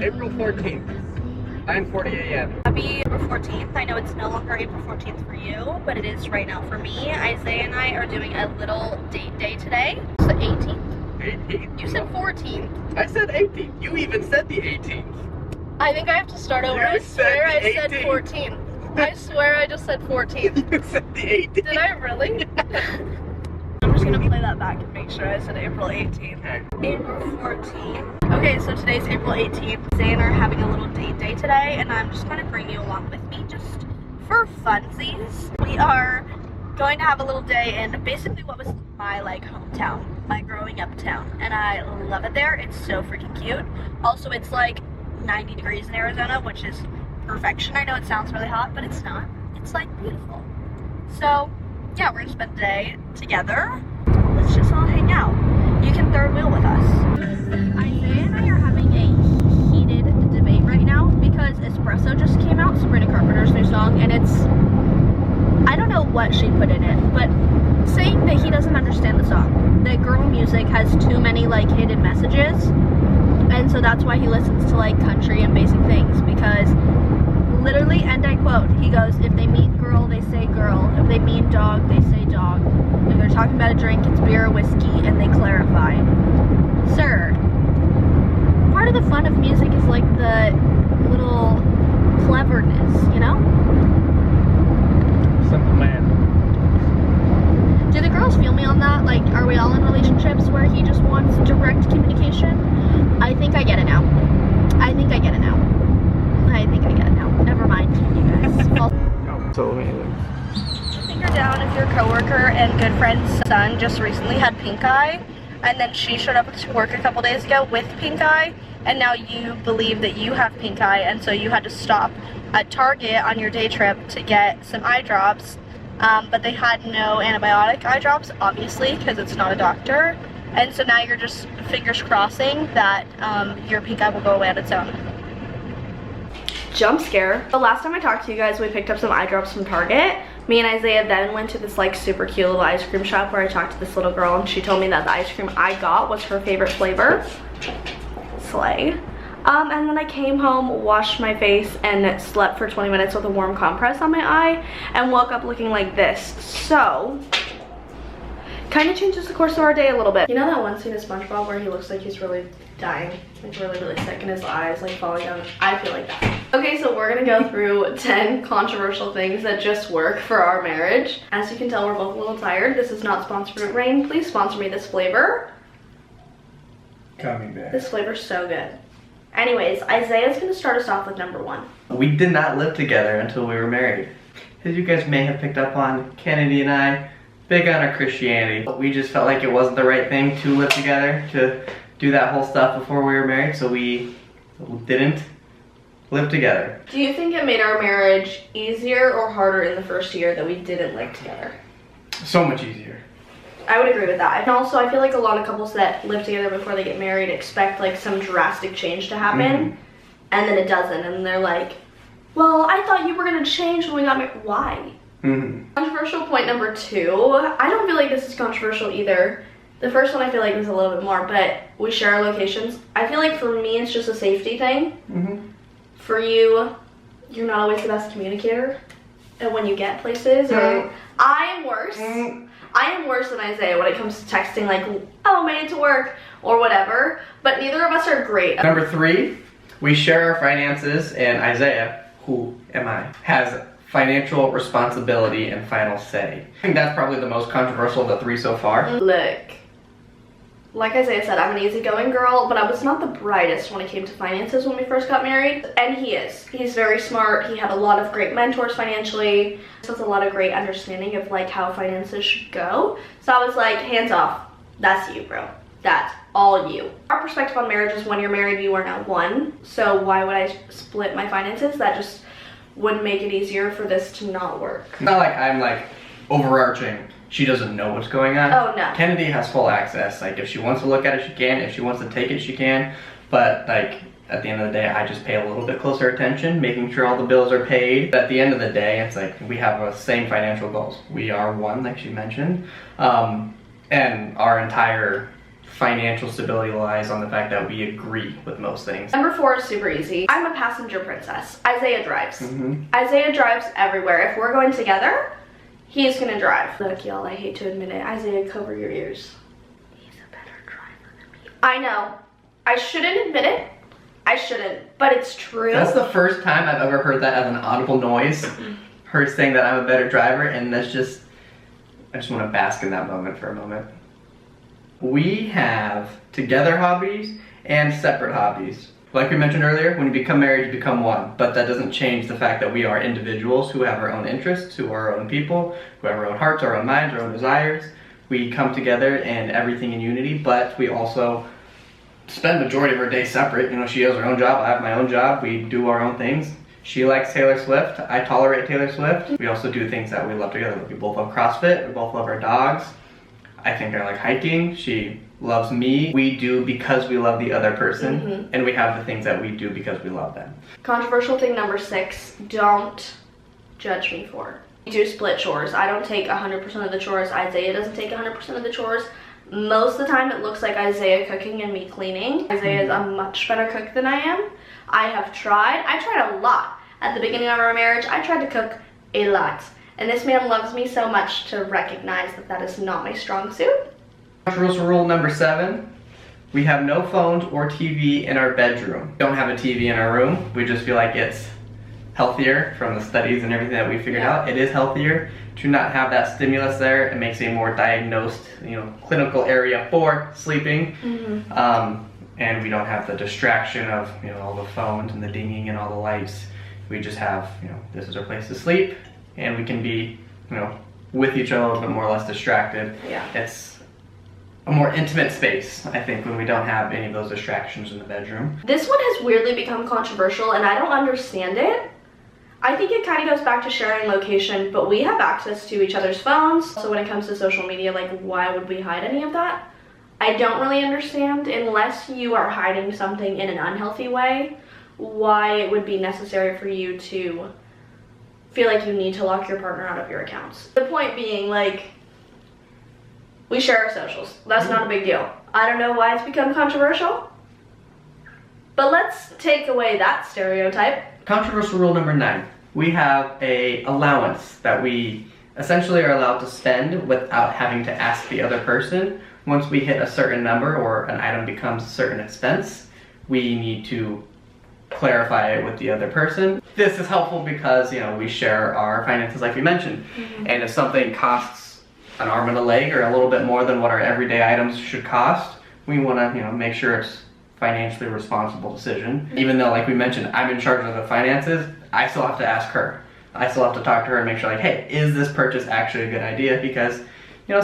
April 14th, 9:40 a.m. Happy April 14th. I know it's no longer April 14th for you, but it is right now for me. Isaiah and I are doing a little date day today. It's the 18th. 18th? You said 14th. I said 18th. You even said the 18th. I think I have to start over. You I swear I said said the 14th. I swear I just said 14th. You said the 18th. Did I really? I'm just gonna play that back and make sure I said April 18th. April 14th. Okay, so today's April 18th. Zay and I are having a little date day today, and I'm just gonna bring you along with me just for funsies. We are going to have a little day in basically what was my hometown, my growing up town, and I love it there. It's so freaking cute. Also, it's like 90 degrees in Arizona, which is perfection. I know it sounds really hot, but it's not. It's like beautiful. So yeah, we're gonna spend the day together. Let's just all hang out. You can third wheel with us. Isaiah and I are having a heated debate right now because Espresso just came out, Sabrina Carpenter's new song, and it's, I don't know what she put in it, but saying that he doesn't understand the song. That girl music has too many hidden messages, and so that's why he listens to country and basic things, because literally, and I quote, he goes, if they mean girl, they say girl. If they mean dog, they say dog. If they're talking about a drink, it's beer or whiskey, and they clarify. Sir, part of the fun of music is the little cleverness, you know? Simple man. Do the girls feel me on that? Are we all in relationships where he just wants direct communication? I think I get it now. I think I get it now. I think I get it now. Never mind, you guys. So amazing. Finger down if your coworker and good friend's son just recently had pink eye, and then she showed up to work a couple days ago with pink eye, and now you believe that you have pink eye, and so you had to stop at Target on your day trip to get some eye drops, but they had no antibiotic eye drops, obviously, because it's not a doctor, and so now you're just fingers crossing that your pink eye will go away on its own. Jump scare. The last time I talked to you guys, we picked up some eye drops from Target. Me and Isaiah then went to this super cute little ice cream shop where I talked to this little girl, and she told me that the ice cream I got was her favorite flavor. Slay. And then I came home, washed my face, and slept for 20 minutes with a warm compress on my eye, and woke up looking like this. So, kind of changes the course of our day a little bit. You know that one scene of SpongeBob where he looks like he's really dying, really sick, and his eyes falling down? I feel like that. Okay, so we're gonna go through 10 controversial things that just work for our marriage. As you can tell, we're both a little tired. This is not sponsored by Rain. Please sponsor me this flavor. Gummy bear. This flavor's so good. Anyways, Isaiah's gonna start us off with number 1. We did not live together until we were married. As you guys may have picked up on, Kennedy and I, big on our Christianity. We just felt like it wasn't the right thing to live together, to do that whole stuff before we were married, so we didn't live together. Do you think it made our marriage easier or harder in the first year that we didn't live together? So much easier. I would agree with that. And also, I feel like a lot of couples that live together before they get married expect some drastic change to happen, and then it doesn't, and they're like, well, I thought you were gonna change when we got married. Why? Controversial point number 2. I don't feel like this is controversial either. The first one I feel like is a little bit more, but we share our locations. I feel like for me it's just a safety thing. For you, you're not always the best communicator, and when you get places, or I am worse. I am worse than Isaiah when it comes to texting oh, made it to work, or whatever, but neither of us are great. Number 3, we share our finances, and Isaiah, who am I, has financial responsibility and final say. I think that's probably the most controversial of the 3 so far. Look, like Isaiah said, I'm an easygoing girl, but I was not the brightest when it came to finances when we first got married. And he is. He's very smart. He had a lot of great mentors financially. So it's a lot of great understanding of how finances should go. So I was like, hands off. That's you, bro. That's all you. Our perspective on marriage is when you're married, you are now one. So why would I split my finances? That just would make it easier for this to not work. It's not like I'm overarching. She doesn't know what's going on. Oh, no. Kennedy has full access. If she wants to look at it, she can. If she wants to take it, she can. But at the end of the day, I just pay a little bit closer attention, making sure all the bills are paid. But at the end of the day, it's we have the same financial goals. We are one, like she mentioned. And our entire financial stability lies on the fact that we agree with most things. Number 4 is super easy. I'm a passenger princess. Isaiah drives. Mm-hmm. Isaiah drives everywhere. If we're going together, he's gonna drive. Look, y'all, I hate to admit it. Isaiah, cover your ears. He's a better driver than me. I know. I shouldn't admit it. I shouldn't, but it's true. That's the first time I've ever heard that as an audible noise. Her saying that I'm a better driver, and that's just, I just want to bask in that moment for a moment. We have together hobbies and separate hobbies. Like we mentioned earlier, when you become married, you become one. But that doesn't change the fact that we are individuals who have our own interests, who are our own people, who have our own hearts, our own minds, our own desires. We come together and everything in unity, but we also spend the majority of our day separate. You know, she has her own job, I have my own job, we do our own things. She likes Taylor Swift, I tolerate Taylor Swift. We also do things that we love together. We both love CrossFit, we both love our dogs. I think I like hiking, she loves me. We do because we love the other person, and we have the things that we do because we love them. Controversial thing number 6, don't judge me for. We do split chores. I don't take 100% of the chores. Isaiah doesn't take 100% of the chores. Most of the time it looks like Isaiah cooking and me cleaning. Isaiah is a much better cook than I am. I tried a lot. At the beginning of our marriage, I tried to cook a lot. And this man loves me so much to recognize that that is not my strong suit. Controversial rule number 7, we have no phones or TV in our bedroom. We don't have a TV in our room. We just feel like it's healthier from the studies and everything that we figured out. It is healthier to not have that stimulus there. It makes a more diagnosed, clinical area for sleeping. And we don't have the distraction of, all the phones and the dinging and all the lights. We just have, this is our place to sleep, and we can be, with each other a little bit more or less distracted. Yeah. It's a more intimate space, I think, when we don't have any of those distractions in the bedroom. This one has weirdly become controversial, and I don't understand it. I think it kind of goes back to sharing location, but we have access to each other's phones. So when it comes to social media, like, why would we hide any of that? I don't really understand, unless you are hiding something in an unhealthy way, why it would be necessary for you to feel like you need to lock your partner out of your accounts. The point being, like, we share our socials. That's not a big deal. I don't know why it's become controversial, but let's take away that stereotype. Controversial rule number 9. We have a allowance that we essentially are allowed to spend without having to ask the other person. Once we hit a certain number or an item becomes a certain expense, we need to clarify it with the other person. This is helpful because, we share our finances like we mentioned. And if something costs an arm and a leg or a little bit more than what our everyday items should cost, we want to, make sure it's financially responsible decision. Even though, like we mentioned, I'm in charge of the finances, I still have to ask her. I still have to talk to her and make sure, like, hey, is this purchase actually a good idea? Because,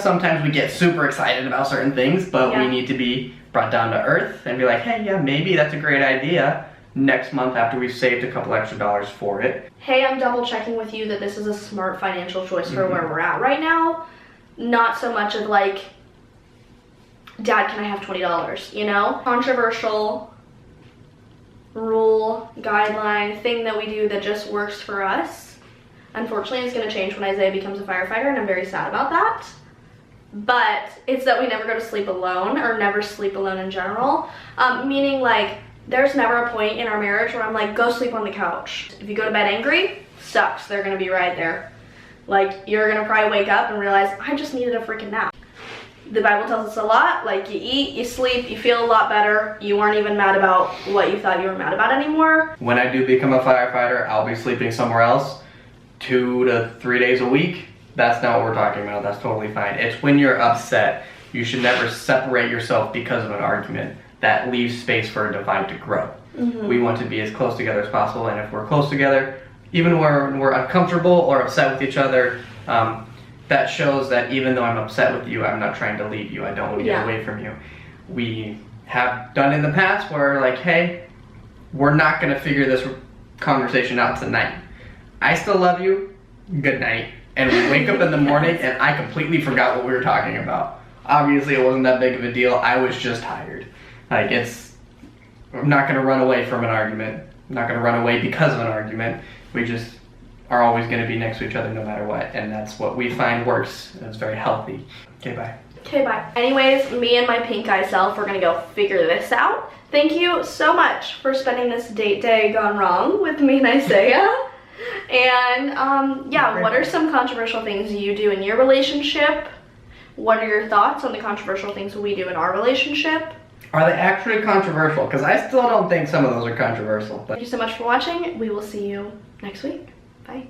sometimes we get super excited about certain things, but we need to be brought down to earth and be like, hey, yeah, maybe that's a great idea next month after we've saved a couple extra dollars for it. Hey, I'm double checking with you that this is a smart financial choice for where we're at right now. Not so much of like, Dad, can I have $20? Controversial rule, guideline, thing that we do that just works for us. Unfortunately, it's going to change when Isaiah becomes a firefighter, and I'm very sad about that. But it's that we never go to sleep alone, or never sleep alone in general. Meaning, like, there's never a point in our marriage where I'm like, go sleep on the couch. If you go to bed angry, sucks. They're going to be right there. Like, you're going to probably wake up and realize, I just needed a freaking nap. The Bible tells us a lot, like, you eat, you sleep, you feel a lot better. You aren't even mad about what you thought you were mad about anymore. When I do become a firefighter, I'll be sleeping somewhere else 2 to 3 days a week. That's not what we're talking about. That's totally fine. It's when you're upset. You should never separate yourself because of an argument. That leaves space for a divide to grow. We want to be as close together as possible, and if we're close together, even when we're uncomfortable or upset with each other, that shows that even though I'm upset with you, I'm not trying to leave you. I don't want to get away from you. We have done in the past where, like, hey, we're not going to figure this conversation out tonight. I still love you. Good night. And we wake up in the morning and I completely forgot what we were talking about. Obviously, it wasn't that big of a deal. I was just tired. Like, I'm not going to run away from an argument. I'm not going to run away because of an argument. We just are always going to be next to each other no matter what. And that's what we find works. And it's very healthy. Okay, bye. Okay, bye. Anyways, me and my pink eye self are gonna go figure this out. Thank you so much for spending this date day gone wrong with me and Isaiah. And yeah, what are some controversial things you do in your relationship? What are your thoughts on the controversial things we do in our relationship? Are they actually controversial? Because I still don't think some of those are controversial. But Thank you so much for watching. We will see you next week. Bye.